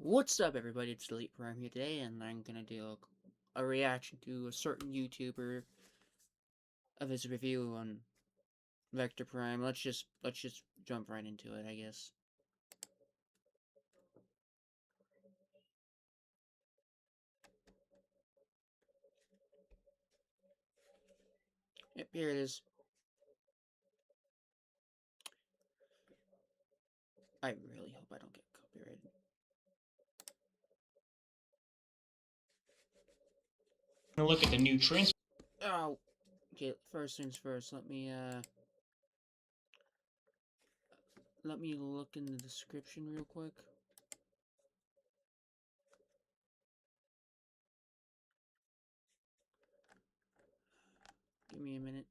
What's up, everybody? It's Delete Prime here today, and I'm gonna do a reaction to a certain YouTuber of his review on Vector Prime. Let's just jump right into it, I guess. Yep, here it is. I really hope I don't get copyrighted. Look at the new trans. Oh, okay. First things first. Let me look in the description real quick. Give me a minute.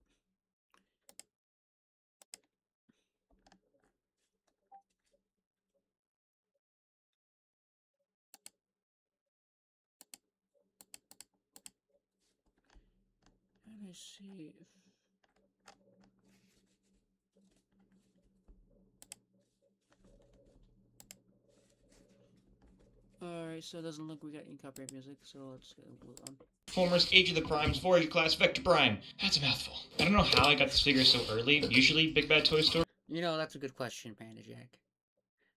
Let me see if. Alright, so it doesn't look we got any copyright music, so let's move on. Transformers Age of the Primes Voyager Class Vector Prime. That's a mouthful. I don't know how I got this figure so early. Usually, Big Bad Toy Store. You know, that's a good question, Panda Jack.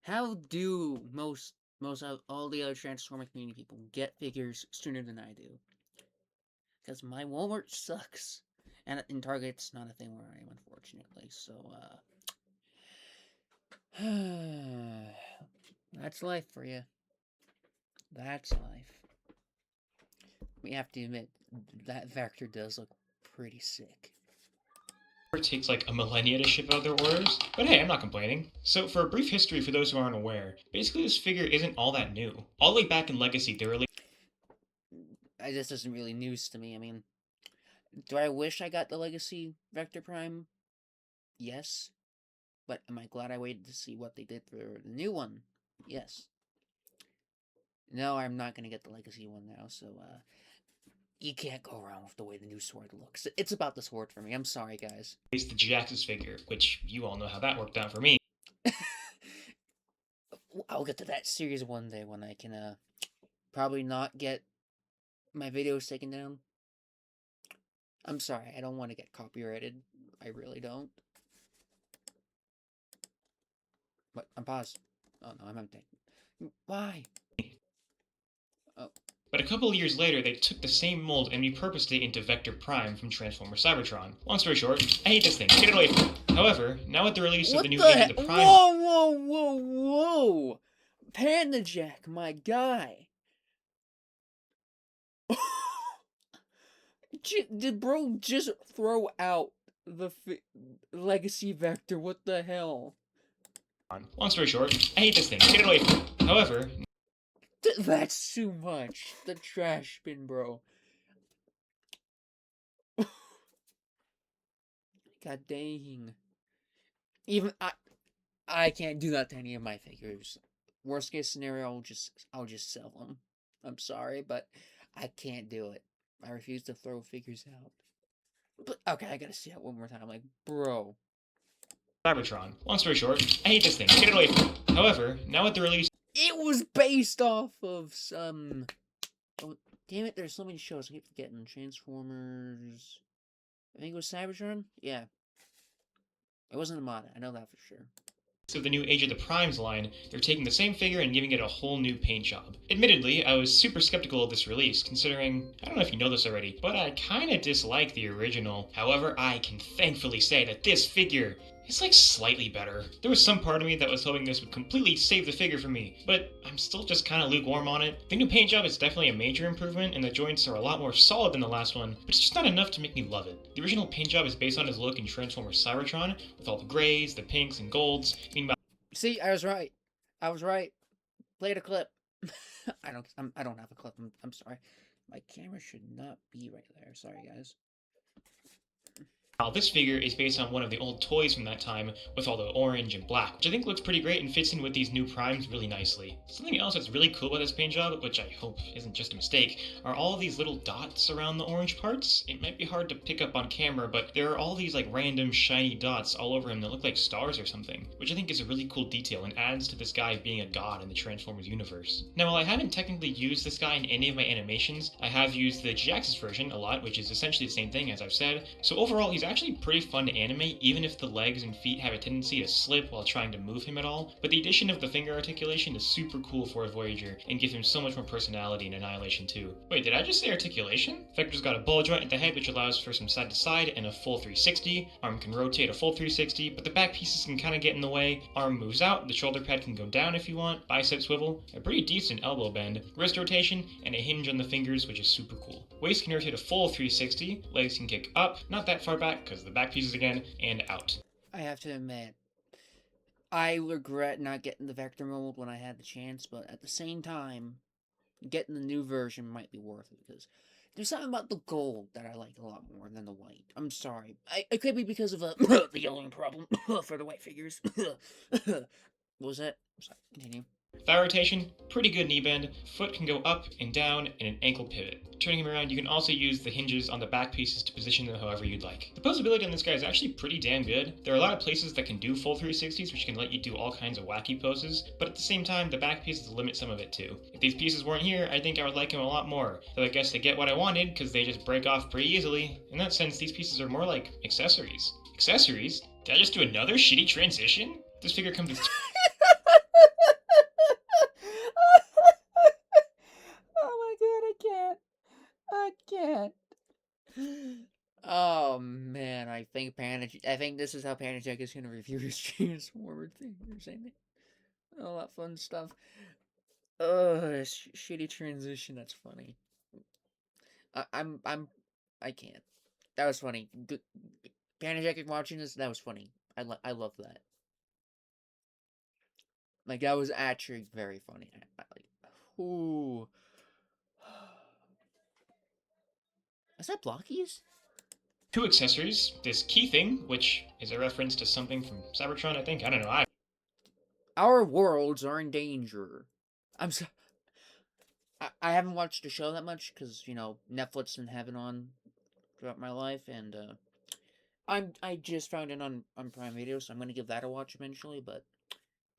How do most of all the other Transformer community people get figures sooner than I do? Because my Walmart sucks. And in Target's not a thing where I am, unfortunately. So, that's life for you. That's life. We have to admit, that Vector does look pretty sick. It takes like a millennia to ship out their orders, but hey, I'm not complaining. So, for a brief history for those who aren't aware, basically this figure isn't all that new. All the way back in Legacy, they released. This isn't really news to me. I mean, do I wish I got the Legacy Vector Prime? Yes. But am I glad I waited to see what they did for the new one? Yes. No, I'm not gonna get the Legacy one now, so, you can't go wrong with the way the new sword looks. It's about the sword for me. I'm sorry, guys. The Jax's figure, which you all know how that worked out for me. I'll get to that series one day when I can, probably not get my videos taken down. I'm sorry, I don't want to get copyrighted. I really don't. But I'm paused. Oh no, I'm empty. Why? Oh. But a couple of years later, they took the same mold and repurposed it into Vector Prime from Transformers Cybertron. Long story short, I hate this thing. Get it away from me. However, now with the release of the new Age of the Prime. Whoa! Panda Jack, my guy. Did bro just throw out the Legacy Vector? What the hell? Long story short, I hate this thing. Get it away from me. However, That's too much. The trash bin, bro. God dang. Even I can't do that to any of my figures. Worst case scenario, I'll just sell them. I'm sorry, but I can't do it. I refuse to throw figures out. But okay, I gotta see it one more time. Like, bro. Cybertron. Long story short, I hate this thing. Get it away from me. However, now with the release. It was based off of some. Oh, damn it! There's so many shows. I keep forgetting. Transformers. I think it was Cybertron. Yeah. It wasn't a mod. I know that for sure. Of the new Age of the Primes line, they're taking the same figure and giving it a whole new paint job. Admittedly, I was super skeptical of this release, considering, I don't know if you know this already, but I kinda dislike the original. However, I can thankfully say that this figure is like slightly better. There was some part of me that was hoping this would completely save the figure for me, but I'm still just kinda lukewarm on it. The new paint job is definitely a major improvement, and the joints are a lot more solid than the last one, but it's just not enough to make me love it. The original paint job is based on his look in Transformers Cybertron, with all the grays, the pinks, and golds. See, I was right. I was right. Play the clip. I don't have a clip. I'm sorry. My camera should not be right there. Sorry, guys. Now, this figure is based on one of the old toys from that time with all the orange and black, which I think looks pretty great and fits in with these new primes really nicely. Something else that's really cool about this paint job, which I hope isn't just a mistake, are all of these little dots around the orange parts. It might be hard to pick up on camera, but there are all these like random shiny dots all over him that look like stars or something, which I think is a really cool detail and adds to this guy being a god in the Transformers universe. Now, while I haven't technically used this guy in any of my animations, I have used the G-Axis version a lot, which is essentially the same thing as I've said, so overall he's actually pretty fun to animate, even if the legs and feet have a tendency to slip while trying to move him at all. But the addition of the finger articulation is super cool for a Voyager and gives him so much more personality in Annihilation 2. Wait, did I just say articulation? Vector's got a ball joint at the head which allows for some side to side and a full 360. Arm can rotate a full 360, but the back pieces can kind of get in the way. Arm moves out, the shoulder pad can go down if you want, bicep swivel, a pretty decent elbow bend, wrist rotation, and a hinge on the fingers which is super cool. Waist can rotate a full 360, legs can kick up, not that far back because the back pieces again, and out. I have to admit, I regret not getting the Vector mold when I had the chance, but at the same time, getting the new version might be worth it because there's something about the gold that I like a lot more than the white. I'm sorry. It could be because of the yellowing problem for the white figures. What was that? Sorry, continue. Thigh rotation, pretty good knee bend, foot can go up and down, and an ankle pivot. Turning him around, you can also use the hinges on the back pieces to position them however you'd like. The posability on this guy is actually pretty damn good. There are a lot of places that can do full 360s, which can let you do all kinds of wacky poses, but at the same time, the back pieces limit some of it too. If these pieces weren't here, I think I would like him a lot more, though I guess they get what I wanted because they just break off pretty easily. In that sense, these pieces are more like accessories. Accessories? Did I just do another shitty transition? This figure comes with Oh my god, I can't. I can't. Oh man, I think this is how Pandajacks is gonna review his Transformer thing or something. All that fun stuff. Shitty transition. That's funny. I'm I can't. That was funny. Good. Pandajacks watching this. That was funny. I love that. Like that was actually very funny. Like, ooh. Is that Blockies? two accessories. This key thing, which is a reference to something from Cybertron, I think. I don't know. Our worlds are in danger. I'm so. I haven't watched the show that much because Netflix didn't have it on throughout my life, and I just found it on Prime Video, so I'm gonna give that a watch eventually. But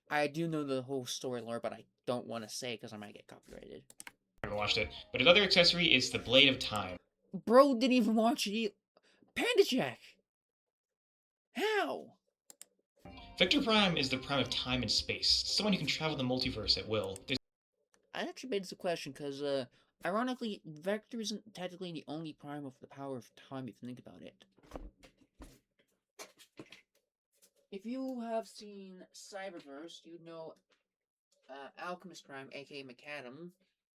I do know the whole story lore, but I don't want to say because I might get copyrighted. I haven't watched it. But his other accessory is the Blade of Time. Bro didn't even watch it. Panda Jack. How? Victor Prime is the prime of time and space, someone who can travel the multiverse at will. I actually made this a question because, ironically, Vector isn't technically the only prime with the power of time if you think about it. If you have seen Cyberverse, you know Alchemist Prime, aka McAdam,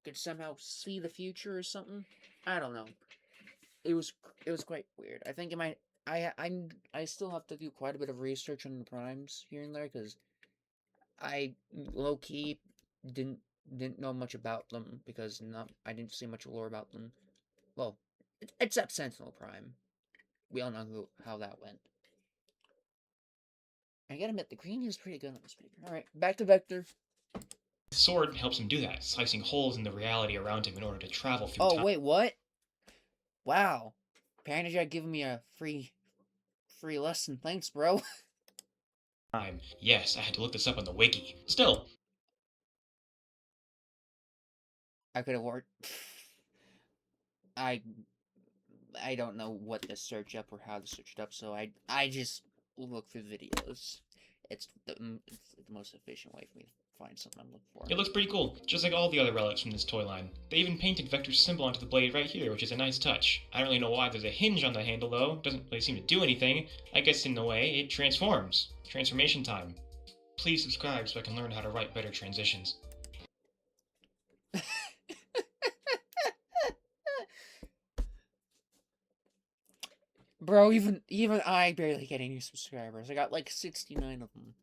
could somehow see the future or something. I don't know. It was quite weird. I think it might. I still have to do quite a bit of research on the primes here and there because I low key didn't didn't know much about them because I didn't see much lore about them. Well, except Sentinel Prime. We all know how that went. I gotta admit, the green is pretty good on this paper. Alright, back to Vector. His sword helps him do that, slicing holes in the reality around him in order to travel through Oh, wait, what? Wow. Pandajak giving me a free lesson. Thanks, bro. time. Yes, I had to look this up on the wiki. Still, I could have worked. I I don't know what to search up or how to search it up, so I just look through videos. It's the most efficient way for me to find something I'm looking for. it looks pretty cool, just like all the other relics from this toy line. They even painted Vector's symbol onto the blade right here, which is a nice touch. I don't really know why there's a hinge on the handle though, doesn't really seem to do anything. I guess in a way, it transforms. Transformation time. Please subscribe so I can learn how to write better transitions. Bro, even I barely get any subscribers. I got like 69 of them.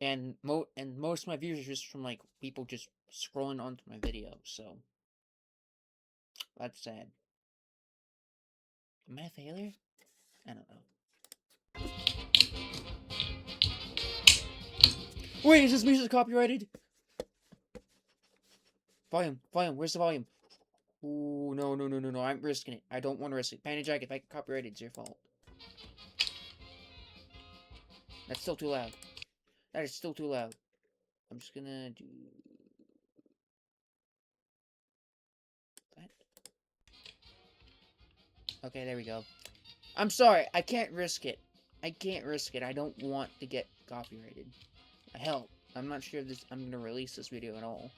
And most of my views are just from like people just scrolling onto my videos, so that's sad. Am I a failure? I don't know. Wait, is this music copyrighted? Volume, volume, where's the volume? Ooh, no, no, no, no, no, I'm risking it. I don't want to risk it. Pandajacks, if I get copyrighted, it's your fault. That's still too loud. That is still too loud. I'm just gonna do that. Okay, there we go. I'm sorry, I can't risk it. I can't risk it. I don't want to get copyrighted. Hell, I'm not sure if I'm gonna release this video at all.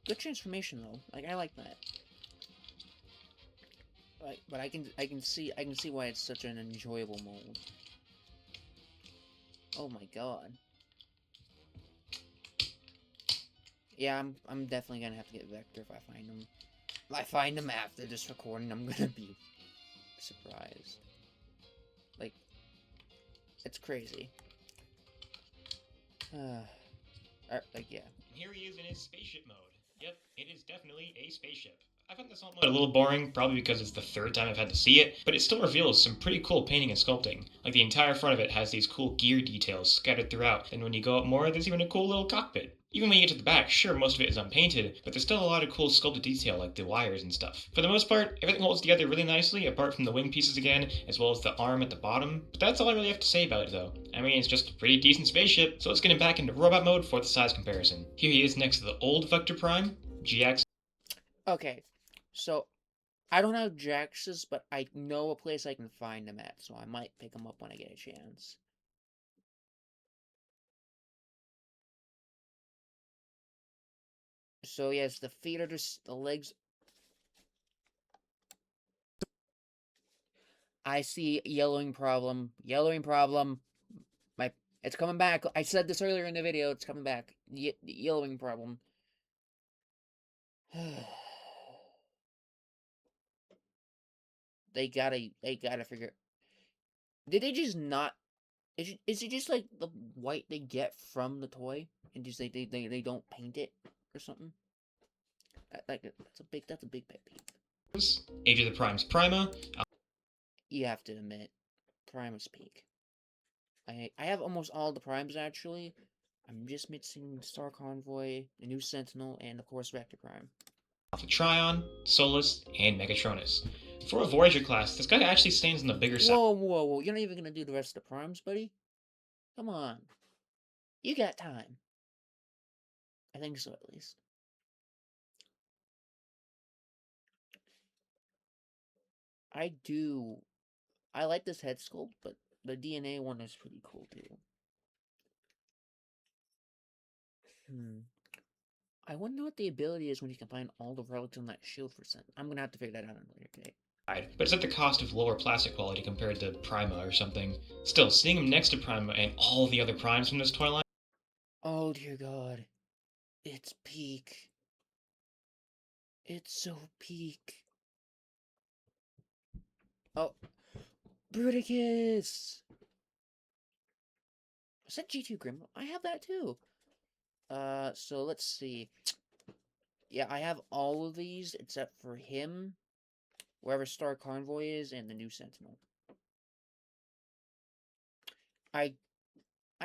Good transformation though. Like, I like that. But I can see why it's such an enjoyable mode. Oh my god. Yeah, I'm definitely gonna have to get Vector if I find him. If I find him after this recording, I'm gonna be surprised. Like, it's crazy. Like, yeah. And here he is in his spaceship mode. Yep, it is definitely a spaceship. I found this alt mode a little boring, probably because it's the third time I've had to see it, but it still reveals some pretty cool painting and sculpting. Like the entire front of it has these cool gear details scattered throughout, and when you go up more, there's even a cool little cockpit. Even when you get to the back, sure, most of it is unpainted, but there's still a lot of cool sculpted detail like the wires and stuff. For the most part, everything holds together really nicely, apart from the wing pieces again, as well as the arm at the bottom. But that's all I really have to say about it though. I mean, it's just a pretty decent spaceship, so let's get him back into robot mode for the size comparison. Here he is next to the old Vector Prime, GX. Okay, so I don't have Jax's, but I know a place I can find them at, so I might pick them up when I get a chance. So yes, the feet are just the legs. I see yellowing problem. Yellowing problem. My it's coming back. I said this earlier in the video. It's coming back. Yellowing problem. They gotta figure. Did they just not? Is it just like the white they get from the toy, and just they don't paint it or something? Like that's a big pet peeve. Age of the Primes Prima. You have to admit, Primus peak. I have almost all the primes actually. I'm just missing Star Convoy, the new Sentinel, and of course Vector Prime. Alpha Trion, Solus, and Megatronus. For a Voyager class, this guy actually stands on the bigger side. Whoa, whoa, whoa! You're not even gonna do the rest of the primes, buddy? Come on, you got time. I think so, at least. I do. I like this head sculpt, but the DNA one is pretty cool too. I wonder what the ability is when you combine all the relics on that shield for Sen. I'm gonna have to figure that out on a later date. But it's at the cost of lower plastic quality compared to Prima or something. Still, seeing him next to Prima and all the other primes from this toy line. Oh dear god. It's peak. It's so peak. Oh. Bruticus! Is that G2 Grim? I have that too. So let's see. Yeah, I have all of these except for him, wherever Star Convoy is, and the new Sentinel. I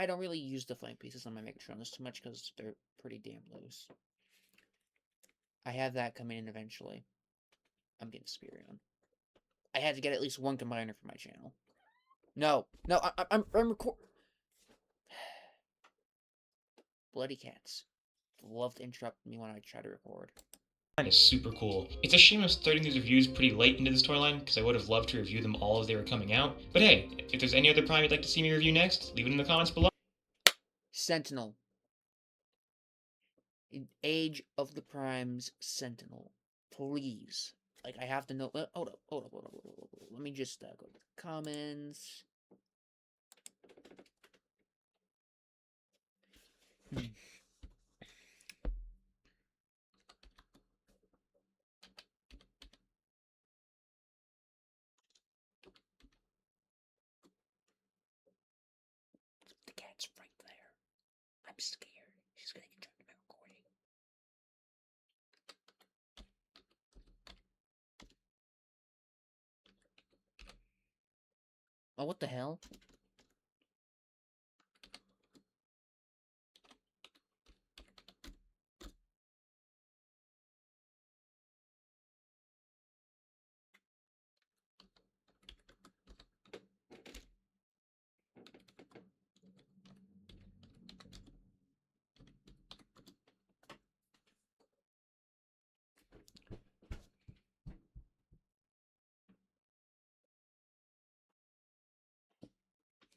don't really use the flame pieces on my Megatronus too much because they're pretty damn loose. I have that coming in eventually. I'm getting Spirion. I had to get at least one combiner for my channel. No, no, I'm record. Bloody cats love to interrupt me when I try to record. Is super cool. It's a shame I'm starting these reviews pretty late into this toy line, because I would have loved to review them all as they were coming out. But hey, if there's any other Prime you'd like to see me review next, leave it in the comments below. Sentinel. Age of the Primes Sentinel. Please. Like, I have to know. Hold up, hold up, hold up, hold up, hold up. Let me just go to the comments. The cat's right there. I'm scared. She's gonna get trapped in my recording. Oh, what the hell?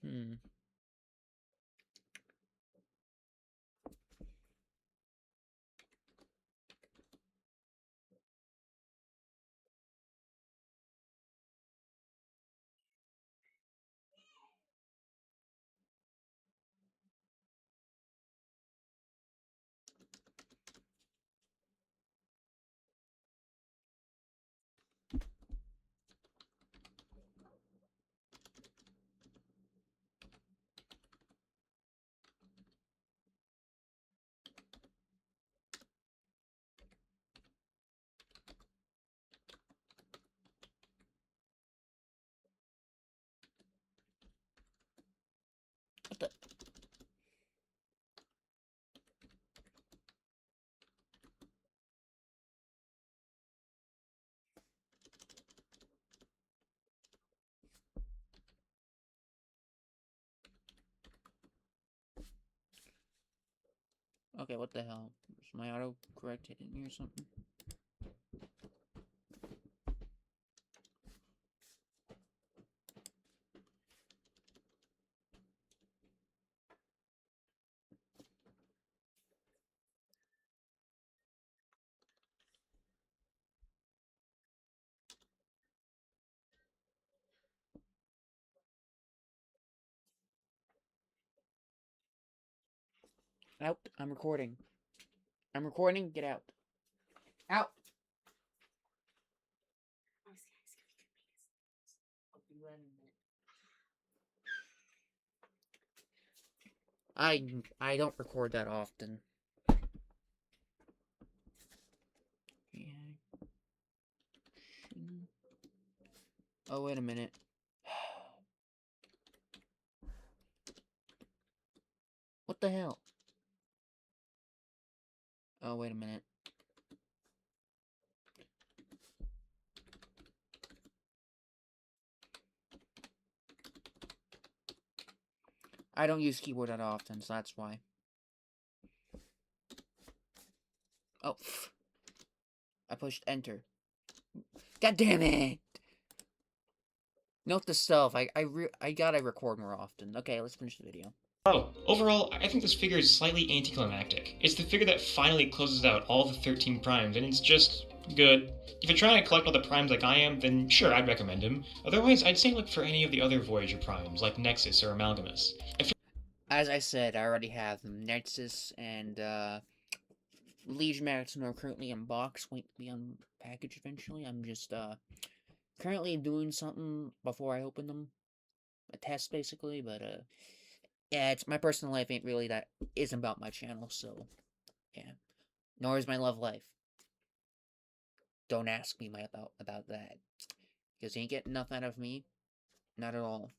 Hmm. What the? Okay, what the hell? Is my autocorrect hitting me or something? Out. I'm recording. I'm recording. Get out. Out. I don't record that often. Oh, wait a minute. What the hell? Oh, wait a minute. I don't use keyboard that often, so that's why. Oh, I pushed enter. God damn it! Note to self, I gotta record more often. Okay, let's finish the video. Oh, overall, I think this figure is slightly anticlimactic. It's the figure that finally closes out all the 13 primes, and it's just good. If you're trying to collect all the primes like I am, then sure, I'd recommend him. Otherwise, I'd say look for any of the other Voyager primes, like Nexus or Amalgamus. As I said, I already have them. Nexus and, Legion Maxim are currently in box, waiting to be unpackaged eventually. I'm just, currently doing something before I open them. A test, basically, but, yeah, it's my personal life ain't really that isn't about my channel, so yeah. Nor is my love life. Don't ask me about that. Because you ain't getting enough out of me. Not at all.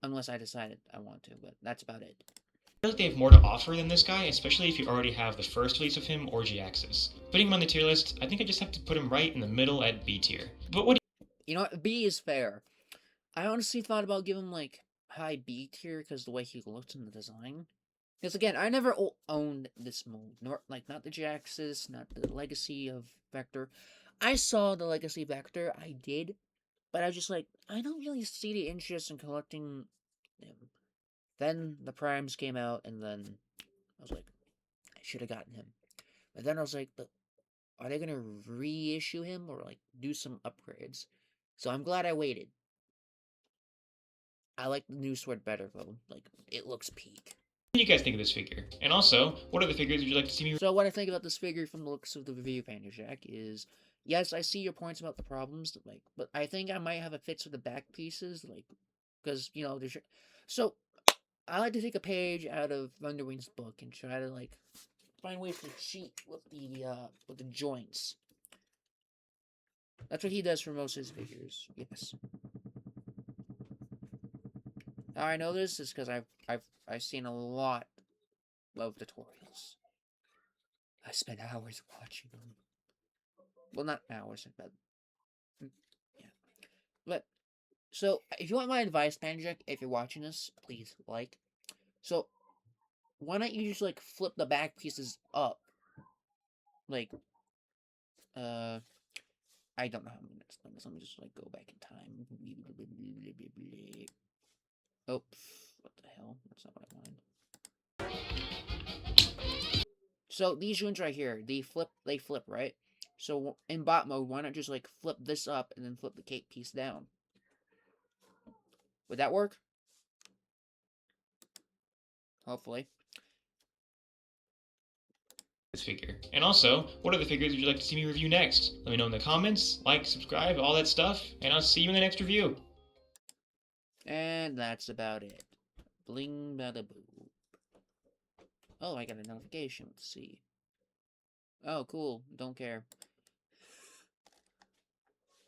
Unless I decided I want to, but that's about it. I feel like they have more to offer than this guy, especially if you already have the first release of him or G-Axis. Putting him on the tier list, I think I just have to put him right in the middle at B tier. But what You know what? B is fair. I honestly thought about giving him, like, high B tier because the way he looks in the design. Because again, I never owned this mold, nor not the Jaxus, not the Legacy of Vector. I saw the Legacy Vector, I did, but I was just like, I don't really see the interest in collecting them. Then the Primes came out, and then I was like, I should have gotten him. But then I was like, but are they gonna reissue him or like do some upgrades? So I'm glad I waited. I like the new sword better though. Like it looks peak. do you guys think of this figure? And also, what other figures would you like to see me So what I think about this figure from the looks of the review, Pandajacks, is yes, I see your points about the problems, like, but I think I might have a fix with the back pieces, like, because there's. So I like to take a page out of Thunderwing's book and try to like find ways to cheat with the joints. That's what he does for most of his figures. Yes. How I know this is because I've seen a lot of tutorials. I spent hours watching them. Well, not hours, but yeah. But so, if you want my advice, Panjak, if you're watching this, please like. So, why not you just like flip the back pieces up? Like, uh, I don't know how many minutes. Let me just like go back in time. Oh, what the hell? That's not what I wanted. So these units right here, they flip, right? So in bot mode, why not just like flip this up and then flip the cake piece down? Would that work? Hopefully. This figure. And also, what other figures would you like to see me review next? Let me know in the comments, like, subscribe, all that stuff, and I'll see you in the next review. And that's about it. Bling bada boo. Oh, I got a notification. Let's see. Oh, cool. Don't care.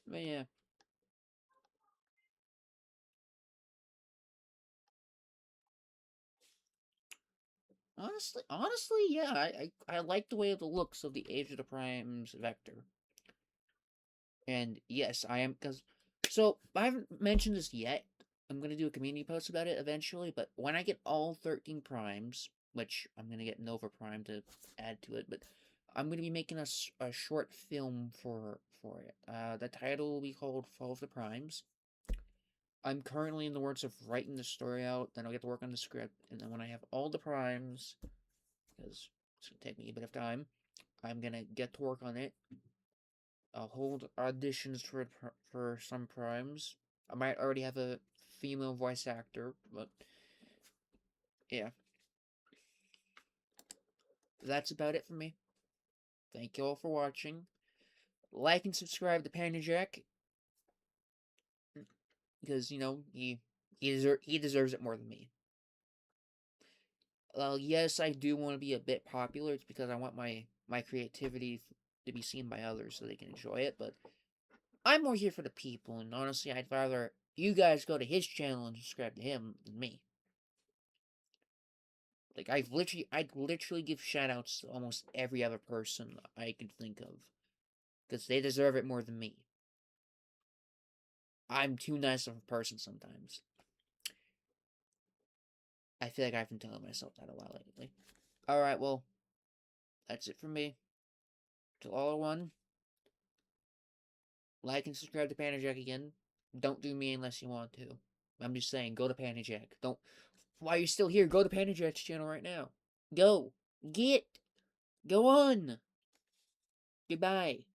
But yeah. Honestly, yeah, I like the way the looks of the Age of the Primes Vector. And yes, I am, because, so, I haven't mentioned this yet. I'm going to do a community post about it eventually, but when I get all 13 primes, which I'm going to get Nova Prime to add to it, but I'm going to be making a short film for it. The title will be called Fall of the Primes. I'm currently in the works of writing the story out, then I'll get to work on the script, and then when I have all the primes, because it's going to take me a bit of time, I'm going to get to work on it. I'll hold auditions for some primes. I might already have a female voice actor, but yeah. That's about it for me. Thank you all for watching. Like and subscribe to Panda Jack, because, you know, he deserves it more than me. Well, yes, I do want to be a bit popular. It's because I want my creativity to be seen by others so they can enjoy it, but I'm more here for the people, and honestly, I'd rather you guys go to his channel and subscribe to him than me. Like, I'd literally give shoutouts to almost every other person I could think of, because they deserve it more than me. I'm too nice of a person sometimes. I feel like I've been telling myself that a lot lately. Alright, well, that's it from me. To all one, like and subscribe to Panajack again. Don't do me unless you want to. I'm just saying, go to Panajack. Don't. While you're still here, go to Panajack's channel right now. Go. Get. Go on. Goodbye.